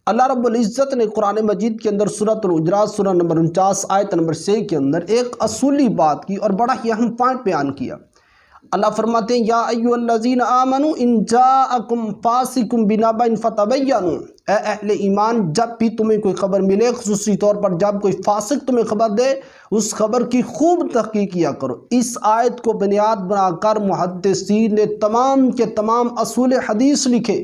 اللہ رب العزت نے قرآن مجید کے اندر سورۃ الحجرات سورہ نمبر 49 آیت نمبر 6 کے اندر ایک اصولی بات کی اور بڑا ہی اہم پوائنٹ بیان کیا۔ اللہ فرماتے ہیں یا ایھا الذین آمنوا ان جاءکم فاسق بنبأ فتبینوا، اے اہل ایمان جب بھی تمہیں کوئی خبر ملے، خصوصی طور پر جب کوئی فاسق تمہیں خبر دے، اس خبر کی خوب تحقیق کیا کرو۔ اس آیت کو بنیاد بنا کر محدثین نے تمام کے تمام اصول حدیث لکھے،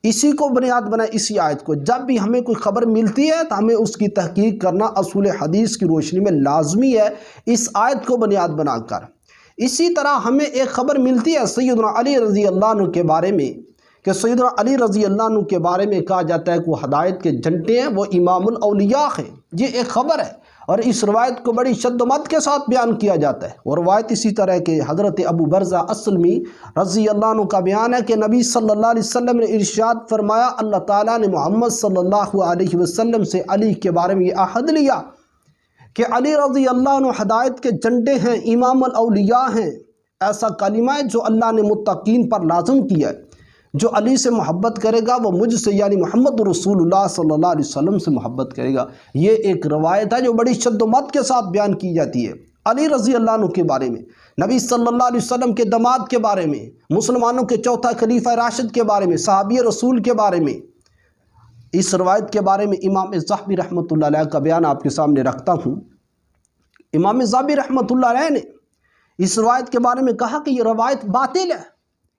اسی کو بنیاد بنا، اسی آیت کو۔ جب بھی ہمیں کوئی خبر ملتی ہے تو ہمیں اس کی تحقیق کرنا اصول حدیث کی روشنی میں لازمی ہے، اس آیت کو بنیاد بنا کر۔ اسی طرح ہمیں ایک خبر ملتی ہے سیدنا علی رضی اللہ عنہ کے بارے میں، کہ سیدنا علی رضی اللہ عنہ کے بارے میں کہا جاتا ہے کہ وہ ہدایت کے جھنڈے ہیں، وہ امام الاولیاء ہیں۔ یہ ایک خبر ہے اور اس روایت کو بڑی شد و مد کے ساتھ بیان کیا جاتا ہے۔ اور روایت اسی طرح ہے کہ حضرت ابو برزہ اسلمی رضی اللہ عنہ کا بیان ہے کہ نبی صلی اللہ علیہ وسلم نے ارشاد فرمایا، اللہ تعالیٰ نے محمد صلی اللہ علیہ وسلم سے علی کے بارے میں یہ عہد لیا کہ علی رضی اللہ عنہ ہدایت کے جھنڈے ہیں، امام الاولیاء ہیں۔ ایسا کلمہ ہے جو اللہ نے متقین پر لازم کیا ہے۔ جو علی سے محبت کرے گا وہ مجھ سے یعنی محمد رسول اللہ صلی اللہ علیہ وسلم سے محبت کرے گا۔ یہ ایک روایت ہے جو بڑی شد و مد کے ساتھ بیان کی جاتی ہے علی رضی اللہ عنہ کے بارے میں، نبی صلی اللہ علیہ وسلم کے داماد کے بارے میں، مسلمانوں کے چوتھا خلیفہ راشد کے بارے میں، صحابی رسول کے بارے میں۔ اس روایت کے بارے میں امام ذہبی رحمۃ اللہ علیہ کا بیان آپ کے سامنے رکھتا ہوں۔ امام ذہبی رحمۃ اللہ علیہ نے اس روایت کے بارے میں کہا کہ یہ روایت باطل ہے۔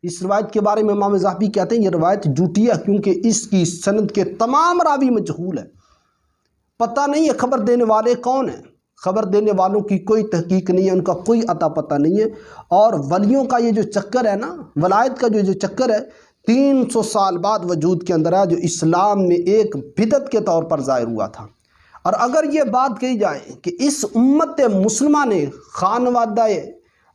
اس روایت کے بارے میں امام ذہبی کہتے ہیں یہ روایت جھوٹی ہے، کیونکہ اس کی سند کے تمام راوی مجہول ہے، پتہ نہیں ہے خبر دینے والے کون ہیں، خبر دینے والوں کی کوئی تحقیق نہیں ہے، ان کا کوئی عطا پتہ نہیں ہے۔ اور ولیوں کا یہ جو چکر ہے نا، ولایت کا جو چکر ہے، 300 سال بعد وجود کے اندر ہے، جو اسلام میں ایک بدعت کے طور پر ظاہر ہوا تھا۔ اور اگر یہ بات کہی جائے کہ اس امت مسلمہ نے خانوادہ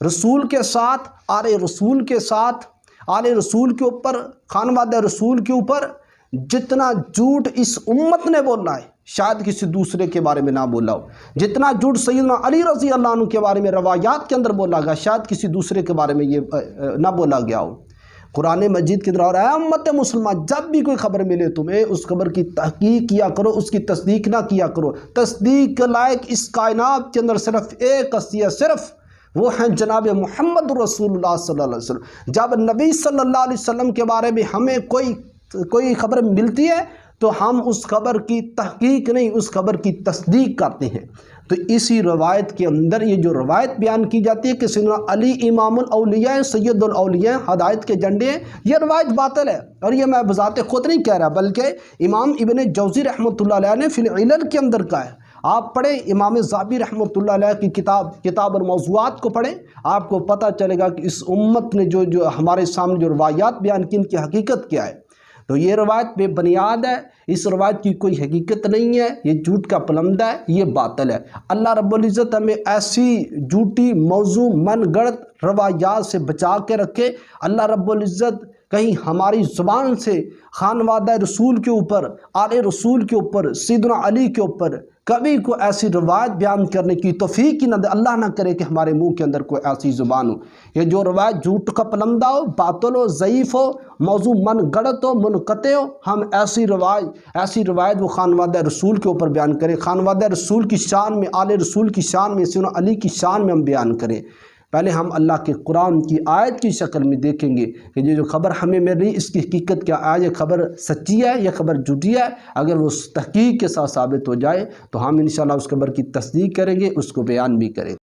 رسول کے ساتھ، آل رسول کے ساتھ، آل رسول کے اوپر، خانوادہ رسول کے اوپر جتنا جھوٹ اس امت نے بولا ہے، شاید کسی دوسرے کے بارے میں نہ بولا ہو۔ جتنا جھوٹ سیدنا علی رضی اللہ عنہ کے بارے میں روایات کے اندر بولا گیا، شاید کسی دوسرے کے بارے میں یہ نہ بولا گیا ہو۔ قرآن مجید کے اندر اور اے امت مسلمہ جب بھی کوئی خبر ملے تمہیں، اس خبر کی تحقیق کیا کرو، اس کی تصدیق نہ کیا کرو۔ تصدیق کے لائق اس کائنات کے اندر صرف ایک ہستی ہے، صرف وہ ہیں جناب محمد رسول اللہ صلی اللہ علیہ وسلم۔ جب نبی صلی اللہ علیہ وسلم کے بارے میں ہمیں کوئی خبر ملتی ہے تو ہم اس خبر کی تحقیق نہیں، اس خبر کی تصدیق کرتے ہیں۔ تو اسی روایت کے اندر یہ جو روایت بیان کی جاتی ہے کہ سیدنا علی امام الاولیاء، سید الاولیاء، ہدایت کے جھنڈے ہیں، یہ روایت باطل ہے۔ اور یہ میں بذات خود نہیں کہہ رہا، بلکہ امام ابن جوزی رحمۃ اللہ علیہ نے فی العلل کے اندر کہا ہے۔ آپ پڑھیں امام ذہبی رحمۃ اللہ علیہ کی کتاب الموضوعات کو پڑھیں، آپ کو پتہ چلے گا کہ اس امت نے جو ہمارے سامنے جو روایات بیان کی، ان کی حقیقت کیا ہے۔ تو یہ روایت بے بنیاد ہے، اس روایت کی کوئی حقیقت نہیں ہے، یہ جھوٹ کا پلندہ ہے، یہ باطل ہے۔ اللہ رب العزت ہمیں ایسی جھوٹی موضوع من گڑت روایات سے بچا کے رکھے۔ اللہ رب العزت کہیں ہماری زبان سے خانوادہ رسول کے اوپر، آل رسول کے اوپر، سیدنا علی کے اوپر کبھی کوئی ایسی روایت بیان کرنے کی توفیق ہی نہ دے۔ اللہ نہ کرے کہ ہمارے منہ کے اندر کوئی ایسی زبان ہو، یہ جو روایت جھوٹ کا پلندہ ہو، باطل ہو، ضعیف ہو، موضوع من گڑت ہو، منقطع ہو، ہم ایسی روایت وہ خانوادہ رسول کے اوپر بیان کریں، خانوادہ رسول کی شان میں، آل رسول کی شان میں، سیدنا علی کی شان میں ہم بیان کریں۔ پہلے ہم اللہ کے قرآن کی آیت کی شکل میں دیکھیں گے کہ یہ جو خبر ہمیں مل رہی اس کی حقیقت کیا ہے، یہ خبر سچی ہے، یہ خبر جھوٹی ہے۔ اگر وہ تحقیق کے ساتھ ثابت ہو جائے تو ہم انشاءاللہ اس خبر کی تصدیق کریں گے، اس کو بیان بھی کریں گے۔